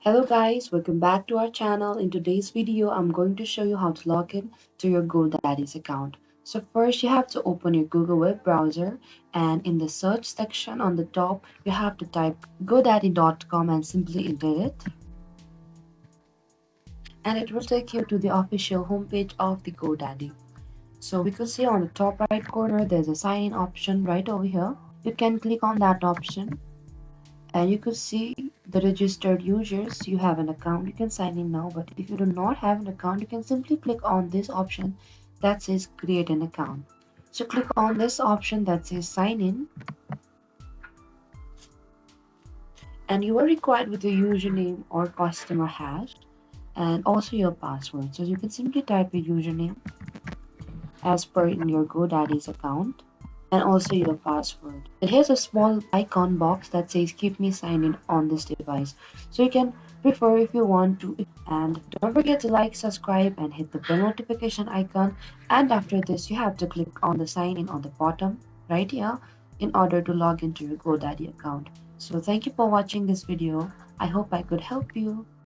Hello guys, welcome back to our channel. In today's video, I'm going to show you how to log in to your GoDaddy's account. So first you have to open your Google web browser, and in the search section on the top, you have to type godaddy.com and simply enter it. And it will take you to the official homepage of the GoDaddy. So we could see on the top right corner, there's a sign in option right over here. You can click on that option and you could see the registered users. You have an account, you can sign in now, but if you do not have an account, you can simply click on this option that says create an account. So click on this option that says sign in, and you are required with your username or customer hash and also your password. So you can simply type your username as per in your GoDaddy's account and also your password. And here's a small icon box that says keep me signed in on this device. So you can prefer if you want to. And don't forget to like, subscribe and hit the bell notification icon. And after this, you have to click on the sign in on the bottom right here in order to log into your GoDaddy account. So thank you for watching this video. I hope I could help you.